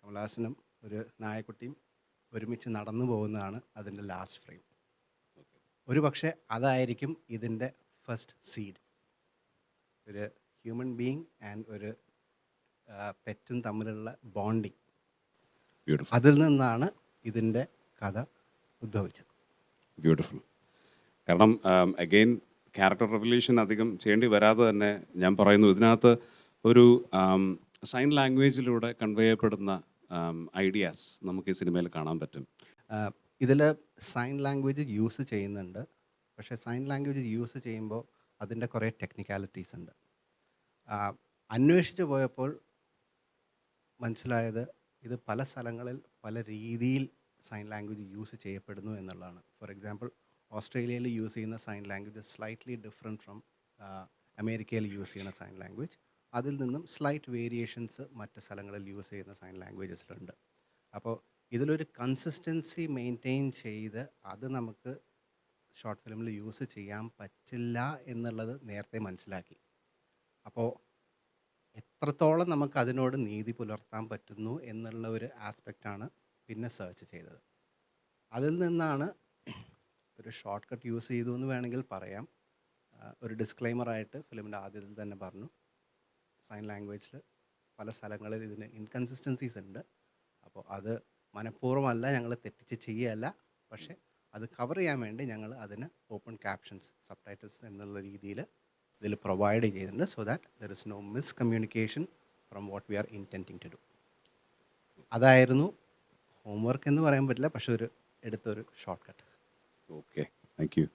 കമലഹാസനും ഒരു നായക്കുട്ടിയും ഒരുമിച്ച് നടന്നു പോകുന്നതാണ് അതിൻ്റെ ലാസ്റ്റ് ഫ്രെയിം. ഒരു പക്ഷേ അതായിരിക്കും ഇതിൻ്റെ ഫസ്റ്റ് സീഡ്. ഒരു ഹ്യൂമൻ ബീയിങ് ആൻഡ് ഒരു പെറ്റും തമ്മിലുള്ള ബോണ്ടിങ്. ബ്യൂട്ടിഫുൾ. അതിൽ നിന്നാണ് ഇതിൻ്റെ കഥ ഉദ്ഭവിച്ചത്. ബ്യൂട്ടിഫുൾ. കാരണം അഗെയിൻ ക്യാരക്ടർ റെവല്യൂഷൻ അധികം ചെയ്യേണ്ടി വരാതെ തന്നെ ഞാൻ പറയുന്നു, ഇതിനകത്ത് ഒരു സൈൻ ലാംഗ്വേജിലൂടെ കൺവേ ചെയ്യപ്പെടുന്ന ഐഡിയാസ് നമുക്ക് ഈ സിനിമയിൽ കാണാൻ പറ്റും. ഇതിൽ സൈൻ ലാംഗ്വേജ് യൂസ് ചെയ്യുന്നുണ്ട്. പക്ഷേ സൈൻ ലാംഗ്വേജ് യൂസ് ചെയ്യുമ്പോൾ അതിൻ്റെ കുറേ ടെക്നിക്കാലിറ്റീസ് ഉണ്ട്. അന്വേഷിച്ച് പോയപ്പോൾ മനസ്സിലായത് ഇത് പല സ്ഥലങ്ങളിൽ പല രീതിയിൽ സൈൻ ലാംഗ്വേജ് യൂസ് ചെയ്യപ്പെടുന്നു എന്നുള്ളതാണ്. ഫോർ എക്സാമ്പിൾ, ഓസ്ട്രേലിയയിൽ യൂസ് ചെയ്യുന്ന sign language slightly different from അമേരിക്കയിൽ യൂസ് ചെയ്യുന്ന സൈൻ ലാംഗ്വേജ്. അതിൽ നിന്നും സ്ലൈറ്റ് വേരിയേഷൻസ് മറ്റ് സ്ഥലങ്ങളിൽ യൂസ് ചെയ്യുന്ന സൈൻ ലാംഗ്വേജസിലുണ്ട്. അപ്പോൾ ഇതിലൊരു കൺസിസ്റ്റൻസി മെയിൻറ്റെയിൻ ചെയ്ത് അത് നമുക്ക് ഷോർട്ട് ഫിലിമിൽ യൂസ് ചെയ്യാൻ പറ്റില്ല എന്നുള്ളത് നേരത്തെ മനസ്സിലാക്കി. അപ്പോൾ എത്രത്തോളം നമുക്ക് അതിനോട് നീതി പുലർത്താൻ പറ്റുന്നു എന്നുള്ള ഒരു ആസ്പെക്റ്റാണ് പിന്നെ സെർച്ച് ചെയ്തത്. അതിൽ നിന്നാണ് ഒരു ഷോർട്ട് കട്ട് യൂസ് ചെയ്തു എന്ന് വേണമെങ്കിൽ പറയാം. ഒരു ഡിസ്ക്ലെയിമറായിട്ട് ഫിലിമിൻ്റെ ആദ്യത്തിൽ തന്നെ പറഞ്ഞു, സൈൻ ലാംഗ്വേജിൽ പല സ്ഥലങ്ങളിൽ ഇതിന് ഇൻകൺസിസ്റ്റൻസീസ് ഉണ്ട്. അപ്പോൾ അത് മനഃപൂർവ്വമല്ല, ഞങ്ങൾ തെറ്റിച്ച് ചെയ്യുകയല്ല, പക്ഷേ അത് കവർ ചെയ്യാൻ വേണ്ടി ഞങ്ങൾ അതിന് ഓപ്പൺ ക്യാപ്ഷൻസ്, സബ് ടൈറ്റിൽസ് എന്നുള്ള രീതിയിൽ ഇതിൽ പ്രൊവൈഡ് ചെയ്യുന്നുണ്ട്. So that there is no miscommunication from what we are intending to do. അതായിരുന്നു ഹോംവർക്ക് എന്ന് പറയാൻ പറ്റില്ല, പക്ഷെ എടുത്തൊരു short cut. Okay, thank U.